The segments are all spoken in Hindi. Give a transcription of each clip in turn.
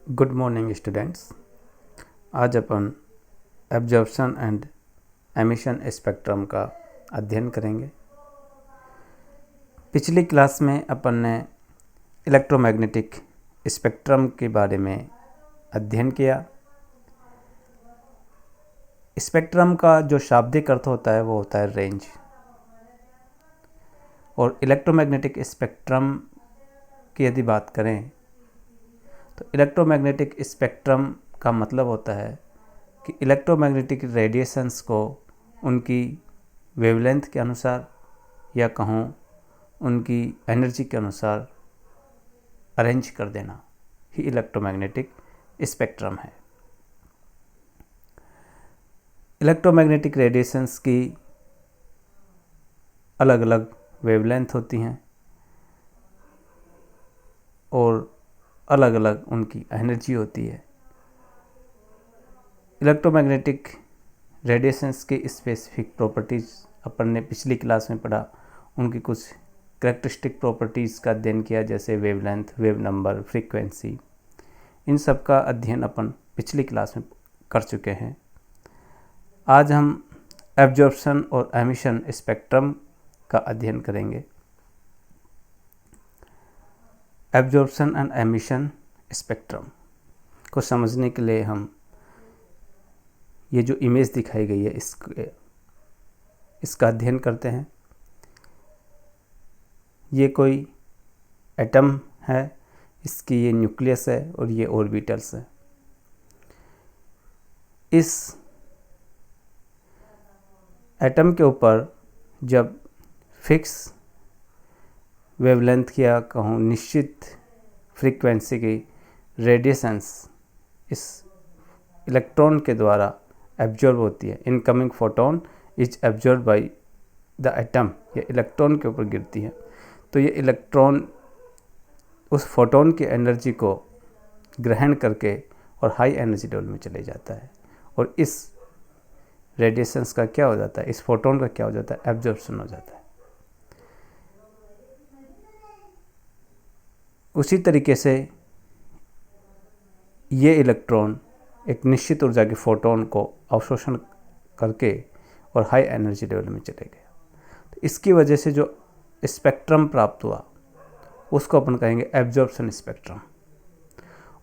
Good morning students. आज अपन एब्जॉर्प्शन एंड एमिशन स्पेक्ट्रम का अध्ययन करेंगे। पिछली क्लास में अपन ने इलेक्ट्रोमैग्नेटिक स्पेक्ट्रम के बारे में अध्ययन किया। स्पेक्ट्रम का जो शाब्दिक अर्थ होता है वो होता है रेंज, और इलेक्ट्रोमैग्नेटिक स्पेक्ट्रम की यदि बात करें तो इलेक्ट्रोमैग्नेटिक स्पेक्ट्रम का मतलब होता है कि इलेक्ट्रोमैग्नेटिक रेडिएशंस को उनकी वेवलेंथ के अनुसार या कहूँ उनकी एनर्जी के अनुसार अरेंज कर देना ही इलेक्ट्रोमैग्नेटिक स्पेक्ट्रम है। इलेक्ट्रोमैग्नेटिक रेडिएशंस की अलग अलग वेवलेंथ होती हैं और अलग अलग उनकी एनर्जी होती है। इलेक्ट्रोमैग्नेटिक रेडिएशंस की स्पेसिफिक प्रॉपर्टीज़ अपन ने पिछली क्लास में पढ़ा। उनकी कुछ कैरेक्टरिस्टिक प्रॉपर्टीज़ का अध्ययन किया, जैसे वेवलेंथ, वेव नंबर, फ्रीक्वेंसी। इन सब का अध्ययन अपन पिछली क्लास में कर चुके हैं। आज हम एब्जॉर्प्शन और एमिशन स्पेक्ट्रम का अध्ययन करेंगे। एब्जॉर्प्शन एंड एमिशन स्पेक्ट्रम को समझने के लिए हम ये जो इमेज दिखाई गई है इसका अध्ययन करते हैं। ये कोई एटम है, इसकी ये न्यूक्लियस है और ये ऑर्बिटल्स है। इस एटम के ऊपर जब फिक्स वेवलेंथ या कहूँ निश्चित फ्रीक्वेंसी की रेडिएशंस इस इलेक्ट्रॉन के द्वारा एब्जॉर्ब होती है, incoming photon is absorb by the atom, ये इलेक्ट्रॉन के ऊपर गिरती है, तो ये इलेक्ट्रॉन उस फोटोन की एनर्जी को ग्रहण करके और हाई एनर्जी लेवल में चले जाता है। और इस रेडिएशंस का क्या हो जाता है, इस फोटोन का क्या हो जाता है, एब्जॉर्प्शन हो जाता है। उसी तरीके से ये इलेक्ट्रॉन एक निश्चित ऊर्जा के फोटोन को अवशोषण करके और हाई एनर्जी लेवल में चले गया। तो इसकी वजह से जो स्पेक्ट्रम प्राप्त हुआ उसको अपन कहेंगे एब्जॉर्प्शन स्पेक्ट्रम।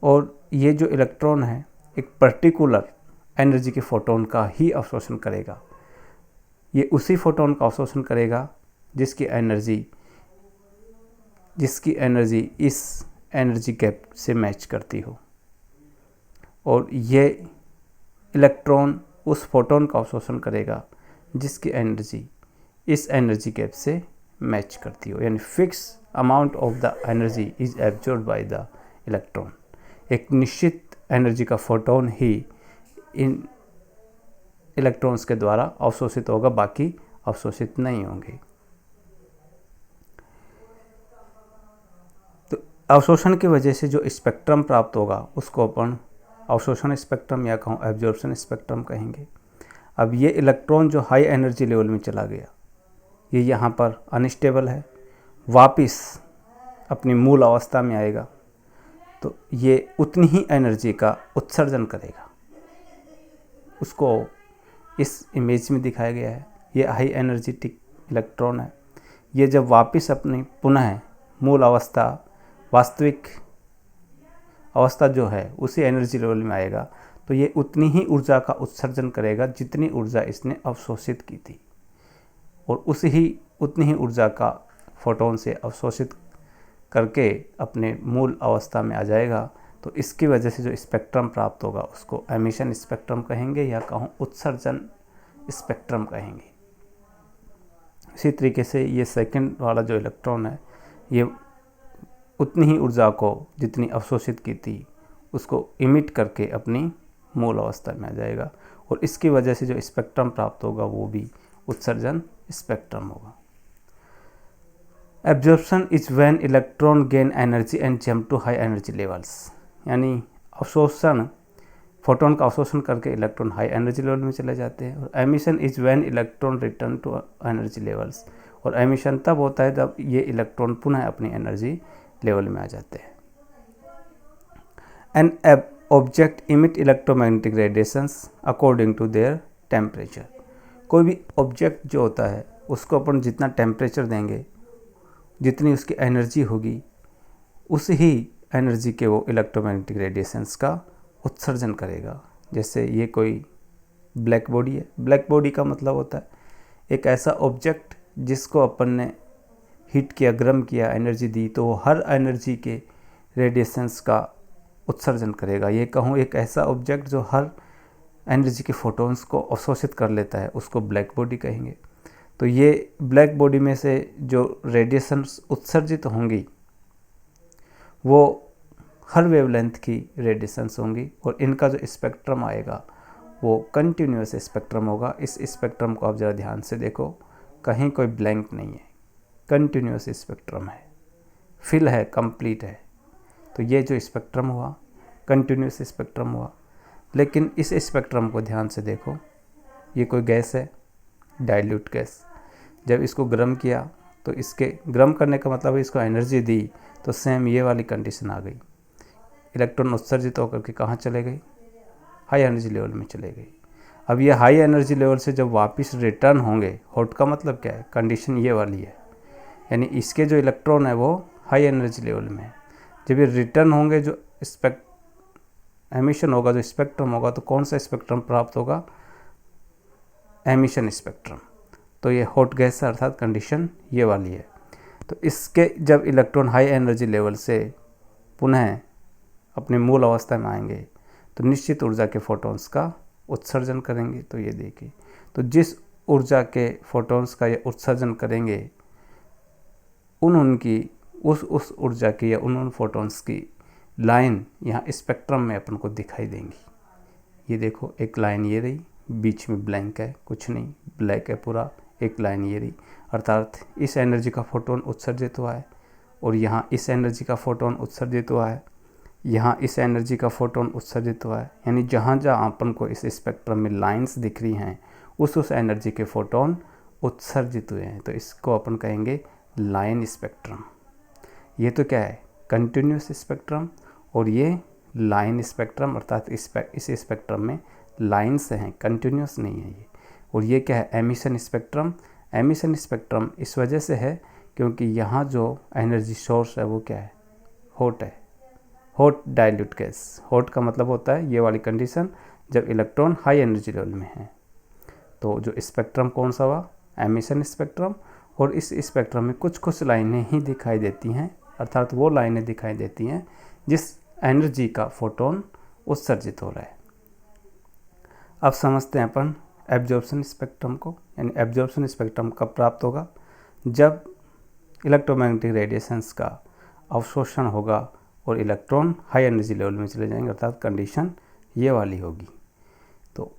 और ये जो इलेक्ट्रॉन है एक पर्टिकुलर एनर्जी के फोटोन का ही अवशोषण करेगा। ये उसी फोटोन का अवशोषण करेगा जिसकी एनर्जी इस एनर्जी गैप से मैच करती हो, और ये इलेक्ट्रॉन उस फोटोन का अवशोषण करेगा जिसकी एनर्जी इस एनर्जी गैप से मैच करती हो, यानी fix amount of the energy is absorb by the electron. एक निश्चित एनर्जी का फोटोन ही इन इलेक्ट्रॉन्स के द्वारा अवशोषित होगा, बाकी अवशोषित नहीं होंगे। तो अवशोषण की वजह से जो स्पेक्ट्रम प्राप्त होगा उसको अपन अवशोषण स्पेक्ट्रम या कहूँ एब्जॉर्प्शन स्पेक्ट्रम कहेंगे। अब ये इलेक्ट्रॉन जो हाई एनर्जी लेवल में चला गया, ये यहाँ पर अनस्टेबल है, वापस अपनी मूल अवस्था में आएगा तो ये उतनी ही एनर्जी का उत्सर्जन करेगा। उसको इस इमेज में दिखाया गया है। ये हाई एनर्जेटिक इलेक्ट्रॉन है। ये जब वापस अपनी पुनः मूल अवस्था, वास्तविक अवस्था जो है उसी एनर्जी लेवल में आएगा तो ये उतनी ही ऊर्जा का उत्सर्जन करेगा जितनी ऊर्जा इसने अवशोषित की थी, और उतनी ही ऊर्जा का फोटोन से अवशोषित करके अपने मूल अवस्था में आ जाएगा। तो इसकी वजह से जो स्पेक्ट्रम प्राप्त होगा उसको एमिशन स्पेक्ट्रम कहेंगे या कहूँ उत्सर्जन स्पेक्ट्रम कहेंगे। इसी तरीके से ये सेकंड वाला जो इलेक्ट्रॉन है ये उतनी ही ऊर्जा को जितनी अवशोषित की थी उसको इमिट करके अपनी मूल अवस्था में आ जाएगा, और इसकी वजह से जो स्पेक्ट्रम प्राप्त होगा वो भी उत्सर्जन स्पेक्ट्रम होगा। Absorption is when electron gain energy and jump to high energy levels, यानी अवशोषण, फोटोन का अवशोषण करके इलेक्ट्रॉन हाई एनर्जी लेवल में चले जाते हैं। और emission is when electron return to energy levels, और एमिशन तब होता है जब ये इलेक्ट्रॉन पुनः अपनी एनर्जी लेवल में आ जाते हैं। An object emit electromagnetic radiations according to their temperature. कोई भी ऑब्जेक्ट जो होता है उसको अपन जितना टेम्परेचर देंगे, जितनी उसकी एनर्जी होगी, उस ही एनर्जी के वो इलेक्ट्रोमैग्नेटिक रेडिएशंस का उत्सर्जन करेगा। जैसे ये कोई ब्लैक बॉडी है। ब्लैक बॉडी का मतलब होता है एक ऐसा ऑब्जेक्ट जिसको अपन ने हीट किया, गर्म किया, एनर्जी दी, तो वो हर एनर्जी के रेडिएशंस का उत्सर्जन करेगा। ये कहूँ एक ऐसा ऑब्जेक्ट जो हर एनर्जी के फोटॉन्स को अवशोषित कर लेता है, उसको ब्लैक बॉडी कहेंगे। तो ये ब्लैक बॉडी में से जो रेडिएशंस उत्सर्जित होंगी वो हर वेवलेंथ की रेडिएशंस होंगी और इनका जो स्पेक्ट्रम आएगा वो कंटिन्यूस स्पेक्ट्रम होगा। इस स्पेक्ट्रम को आप ज़रा ध्यान से देखो, कहीं कोई ब्लैंक नहीं है, कंटिन्यूस स्पेक्ट्रम है, फिल है, कंप्लीट है। तो ये जो स्पेक्ट्रम हुआ कंटिन्यूस स्पेक्ट्रम हुआ। लेकिन इस स्पेक्ट्रम को ध्यान से देखो, ये कोई गैस है, डाइल्यूट गैस। जब इसको गर्म किया तो इसके गर्म करने का मतलब है इसको एनर्जी दी, तो सेम ये वाली कंडीशन आ गई। इलेक्ट्रॉन उत्सर्जित होकर के कहाँ चले गई? हाई एनर्जी लेवल में चले गई। अब ये हाई एनर्जी लेवल से जब वापस रिटर्न होंगे, हॉट का मतलब क्या है? कंडीशन ये वाली है, यानी इसके जो इलेक्ट्रॉन है वो हाई एनर्जी लेवल में है। जब ये रिटर्न होंगे, जो एमिशन होगा, जो स्पेक्ट्रम होगा, तो कौन सा स्पेक्ट्रम प्राप्त होगा? Emission spectrum. तो ये हॉट गैस है, अर्थात कंडीशन ये वाली है। तो इसके जब इलेक्ट्रॉन हाई एनर्जी लेवल से पुनः अपने मूल अवस्था में आएंगे तो निश्चित ऊर्जा के फोटॉन्स का उत्सर्जन करेंगे। तो ये देखिए, तो जिस ऊर्जा के फोटॉन्स का ये उत्सर्जन करेंगे उनकी उस ऊर्जा की या उन फोटॉन्स की लाइन यहाँ स्पेक्ट्रम में अपन को दिखाई देंगी। ये देखो, एक लाइन ये रही, बीच में ब्लैंक है, कुछ नहीं, ब्लैक है पूरा। एक लाइन ये रही, अर्थात इस एनर्जी का फोटोन उत्सर्जित हुआ है और यहाँ इस एनर्जी का फोटोन उत्सर्जित हुआ है, यहाँ इस एनर्जी का फोटोन उत्सर्जित हुआ है। यानी जहाँ जहाँ अपन को इस स्पेक्ट्रम में लाइंस दिख रही हैं उस एनर्जी के फोटोन उत्सर्जित हुए हैं। तो इसको अपन कहेंगे लाइन स्पेक्ट्रम। ये तो क्या है? Continuous spectrum. और ये लाइन स्पेक्ट्रम, अर्थात इस स्पेक्ट्रम में लाइन्स हैं, कंटिन्यूस नहीं है ये। और ये क्या है? Emission spectrum. एमिशन स्पेक्ट्रम इस वजह से है क्योंकि यहाँ जो एनर्जी सोर्स है वो क्या है? हॉट है, हॉट डाइल्यूट गैस। हॉट का मतलब होता है ये वाली कंडीशन जब इलेक्ट्रॉन हाई एनर्जी लेवल में है। तो जो स्पेक्ट्रम कौन सा हुआ? Emission spectrum. और इस स्पेक्ट्रम में कुछ कुछ लाइनें ही दिखाई देती हैं, अर्थात वो लाइनें दिखाई देती हैं जिस एनर्जी का फोटोन उत्सर्जित हो रहा है। अब समझते हैं अपन एब्जॉर्प्शन स्पेक्ट्रम को। यानी एब्जॉर्प्शन स्पेक्ट्रम कब प्राप्त होगा? जब इलेक्ट्रोमैग्नेटिक रेडिएशंस का अवशोषण होगा और इलेक्ट्रॉन हाई एनर्जी लेवल में चले जाएंगे, अर्थात कंडीशन ये वाली होगी। तो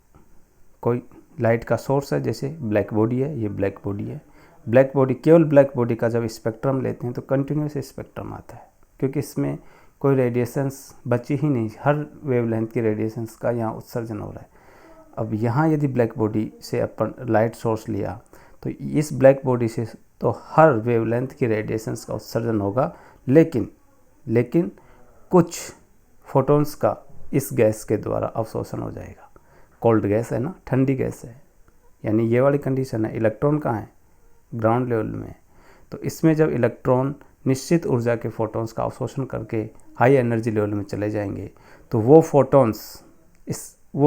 कोई लाइट का सोर्स है, जैसे ब्लैक बॉडी है, ये ब्लैक बॉडी है। ब्लैक बॉडी, केवल ब्लैक बॉडी का जब स्पेक्ट्रम लेते हैं तो कंटिन्यूस स्पेक्ट्रम आता है, क्योंकि इसमें कोई रेडिएशंस बची ही नहीं, हर वेवलेंथ की रेडिएशंस का यहाँ उत्सर्जन हो रहा है। अब यहाँ यदि ब्लैक बॉडी से अपन लाइट सोर्स लिया तो इस ब्लैक बॉडी से तो हर वेवलेंथ की रेडिएशंस का उत्सर्जन होगा, लेकिन कुछ फोटॉन्स का इस गैस के द्वारा अवशोषण हो जाएगा। कोल्ड गैस है ना, ठंडी गैस है, यानी ये वाली कंडीशन है। इलेक्ट्रॉन कहाँ है? ग्राउंड लेवल में। तो इसमें जब इलेक्ट्रॉन निश्चित ऊर्जा के फोटॉन्स का अवशोषण करके हाई एनर्जी लेवल में चले जाएंगे तो वो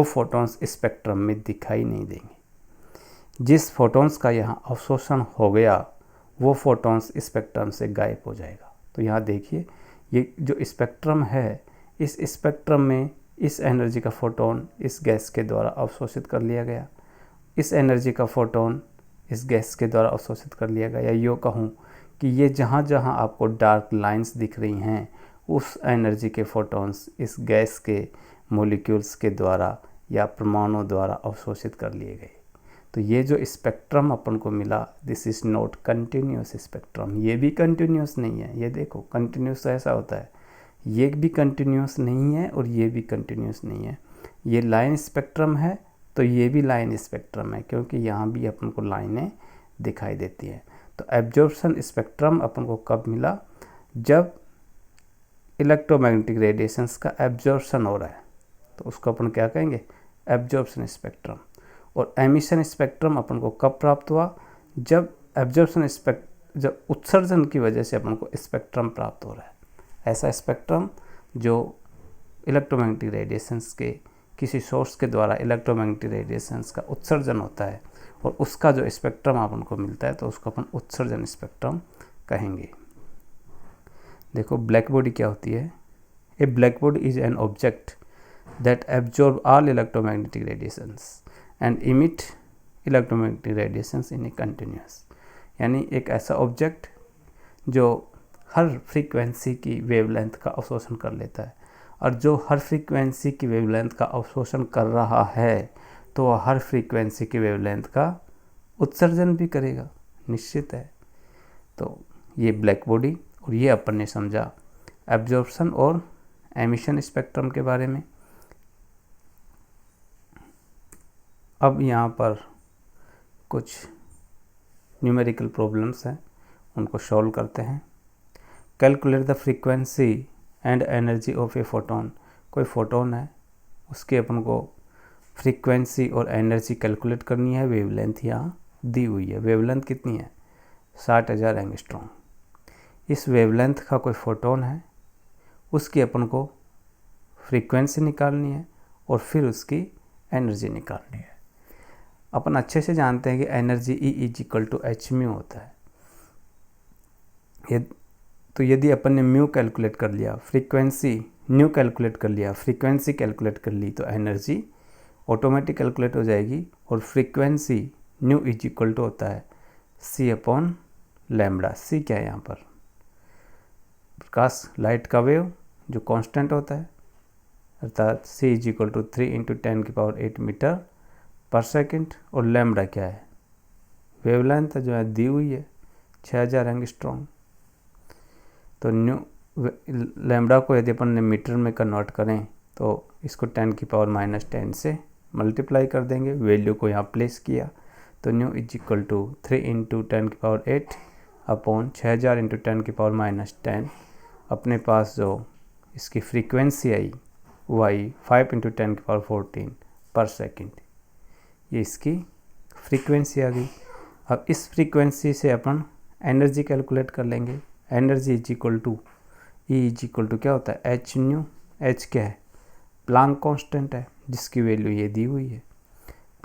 फोटॉन्स स्पेक्ट्रम में दिखाई नहीं देंगे। जिस फोटॉन्स का यहाँ अवशोषण हो गया वो फोटॉन्स स्पेक्ट्रम से गायब हो जाएगा। तो यहाँ देखिए, ये जो स्पेक्ट्रम है, इस स्पेक्ट्रम में इस एनर्जी का फोटोन इस गैस के द्वारा अवशोषित कर लिया गया, इस एनर्जी का फोटोन इस गैस के द्वारा अवशोषित कर लिया गया। या यूँ कहूँ कि ये जहाँ जहाँ आपको डार्क लाइंस दिख रही हैं उस एनर्जी के फोटॉन्स इस गैस के मॉलिक्यूल्स के द्वारा या परमाणु द्वारा अवशोषित कर लिए गए। तो ये जो स्पेक्ट्रम अपन को मिला, this is not continuous spectrum. ये भी कंटिन्यूस नहीं है। ये देखो, कंटिन्यूस ऐसा होता है, ये भी कंटिन्यूस नहीं है और ये भी कंटिन्यूस नहीं है। ये लाइन स्पेक्ट्रम है तो ये भी लाइन स्पेक्ट्रम है, क्योंकि यहाँ भी अपन को लाइनें दिखाई देती हैं। तो एब्जॉर्प्शन स्पेक्ट्रम अपन को कब मिला? जब इलेक्ट्रोमैग्नेटिक रेडिएशंस का एब्जॉर्प्शन हो रहा है तो उसको अपन क्या कहेंगे, एब्जॉर्प्शन स्पेक्ट्रम। और एमिशन स्पेक्ट्रम अपन को कब प्राप्त हुआ, जब जब उत्सर्जन की वजह से अपन को स्पेक्ट्रम प्राप्त हो रहा है। ऐसा स्पेक्ट्रम जो इलेक्ट्रोमैग्नेटिक रेडिएशंस के किसी सोर्स के द्वारा इलेक्ट्रोमैग्नेटिक रेडिएशंस का उत्सर्जन होता है और उसका जो स्पेक्ट्रम अपन को मिलता है तो उसको अपन उत्सर्जन स्पेक्ट्रम कहेंगे। देखो ब्लैक बॉडी क्या होती है, a black body is an object that absorb all electromagnetic radiations and emit electromagnetic radiations in a continuous. यानी एक ऐसा ऑब्जेक्ट जो हर फ्रीक्वेंसी की वेवलेंथ का अवशोषण कर लेता है, और जो हर फ्रीक्वेंसी की वेवलेंथ का अवशोषण कर रहा है तो वह हर फ्रीक्वेंसी की वेवलेंथ का उत्सर्जन भी करेगा, निश्चित है। तो ये ब्लैक बॉडी, और ये अपन ने समझा एब्जॉर्प्शन और एमिशन स्पेक्ट्रम के बारे में। अब यहाँ पर कुछ न्यूमेरिकल प्रॉब्लम्स हैं, उनको सॉल्व करते हैं। Calculate the frequency and energy of a photon. कोई फोटोन है, उसके अपन को फ्रीक्वेंसी और एनर्जी कैलकुलेट करनी है। वेवलेंथ यहाँ दी हुई है, वेवलेंथ कितनी है, 60,000 एंगस्ट्रॉम। इस वेवलेंथ का कोई फोटोन है, उसकी अपन को फ्रीक्वेंसी निकालनी है और फिर उसकी एनर्जी निकालनी है। अपन अच्छे से जानते हैं कि energy E is equal to h mu होता है। तो यदि अपन ने म्यू कैलकुलेट कर लिया, फ्रीक्वेंसी न्यू कैलकुलेट कर लिया, फ्रीक्वेंसी कैलकुलेट कर ली, तो एनर्जी ऑटोमेटिक कैलकुलेट हो जाएगी। और frequency nu is equal to होता है C अपॉन लैम्बडा। C क्या है यहाँ पर, प्रकाश लाइट का वेव जो कांस्टेंट होता है, अर्थात C is equal to 3 into 10⁸ metre per second. और लैम्बडा क्या है, वेवलेंथ जो है दी हुई है 6000 एंगस्ट्रॉम। तो न्यू लैम्बडा को यदि अपन ने मीटर में कन्वर्ट करें तो इसको 10⁻10 से मल्टीप्लाई कर देंगे, वैल्यू को यहाँ प्लेस किया तो nu is equal to 3 into 10⁸ upon 6000 into 10⁻10। अपने पास जो इसकी फ्रीक्वेंसी आई वो आई 5 इंटू 10⁻14 पर सेकेंड। ये इसकी फ्रीक्वेंसी आ गई। अब इस फ्रीक्वेंसी से अपन एनर्जी कैलकुलेट कर लेंगे। Energy is equal to E is equal to क्या होता है, एच न्यू। एच क्या है, प्लांक कांस्टेंट है, जिसकी वैल्यू ये दी हुई है।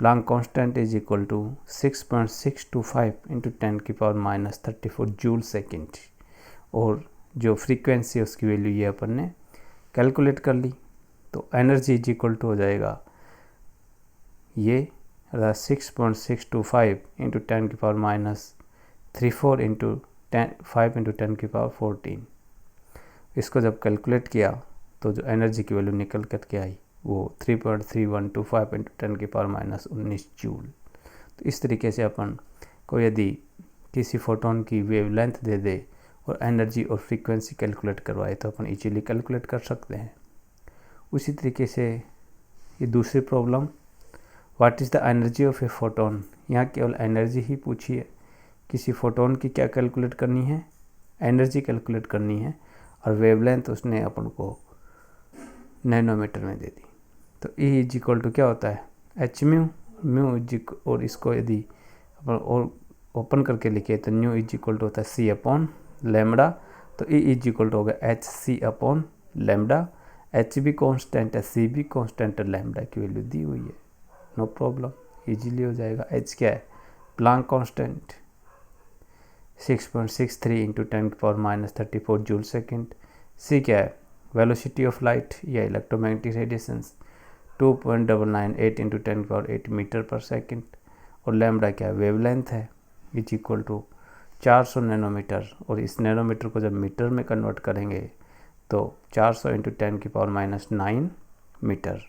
Planck constant is equal to 6.625 into 10⁻34 joule second. और जो फ्रीक्वेंसी है उसकी वैल्यू ये अपन ने कैलकुलेट कर ली। तो एनर्जी इज इक्वल टू हो जाएगा ये 6.625 इंटू 10⁻34 इंटू 5 इंटू 10⁻14। इसको जब कैलकुलेट किया तो जो एनर्जी की वैल्यू निकल कर के आई वो 3.3125 इंटू 10⁻19 जूल। तो इस तरीके से अपन को यदि किसी फोटोन की वेवलेंथ दे दे और एनर्जी और फ्रीक्वेंसी कैलकुलेट करवाए तो अपन इजीली कैलकुलेट कर सकते हैं। उसी तरीके से ये दूसरी problem, what is the energy of a photon. यहाँ केवल एनर्जी ही पूछी है, किसी फोटोन की क्या कैलकुलेट करनी है, एनर्जी कैलकुलेट करनी है। और वेवलेंथ उसने अपन को नैनोमीटर में दे दी। तो ई इज इक्वल टू क्या होता है, एच म्यू। म्यू इज, और इसको यदि अपन और ओपन करके लिखे तो न्यू इज इक्वल टू होता है C अपॉन लैम्बडा। तो ई इज इक्वल टू होगा h c upon lambda. H भी कॉन्स्टेंट है, C भी कॉन्स्टेंट है, लैम्बडा की वैल्यू दी हुई है, नो प्रॉब्लम, इजीली हो जाएगा। एच क्या है, Planck constant 6.63 into 10⁻34 joule second. C क्या है, वेलोसिटी ऑफ लाइट या electromagnetic radiations 2.998 into 10⁸ metre per second. और लैम्बडा क्या है, वेवलेंथ है, इज इक्वल टू 400 नैनोमीटर। और इस नैनोमीटर को जब मीटर में कन्वर्ट करेंगे तो 400 इंटू 10⁻9 मीटर।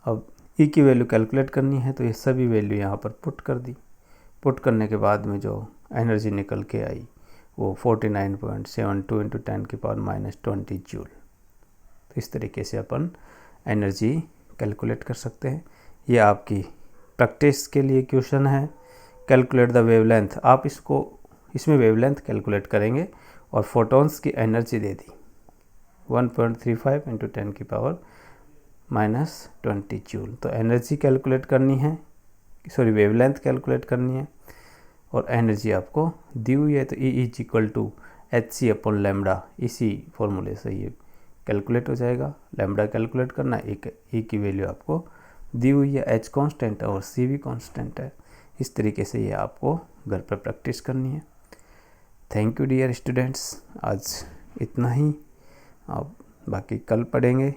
अब E की वैल्यू कैलकुलेट करनी है तो ये सभी वैल्यू यहाँ पर पुट कर दी। पुट करने के बाद में जो एनर्जी निकल के आई वो 49.72 इंटू 10⁻20 जूल। तो इस तरीके से अपन एनर्जी कैलकुलेट कर सकते हैं। ये आपकी प्रैक्टिस के लिए क्वेश्चन है। कैलकुलेट द वेवलेंथ, आप इसमें वेवलेंथ कैलकुलेट करेंगे और फोटॉन्स की एनर्जी दे दी 1.35 × 10⁻⁻20 जूल। तो एनर्जी कैलकुलेट करनी है, सॉरी वेवलेंथ कैलकुलेट करनी है और एनर्जी आपको दी हुई है। तो E=hc/λ, इसी फॉर्मूले से ये कैलकुलेट हो जाएगा। लैम्बडा कैलकुलेट करना, एक E की वैल्यू आपको दी हुई है, H कांस्टेंट है और C भी कांस्टेंट है। इस तरीके से ये आपको घर पर प्रैक्टिस करनी है। थैंक यू डियर स्टूडेंट्स, आज इतना ही, आप बाकी कल पढ़ेंगे।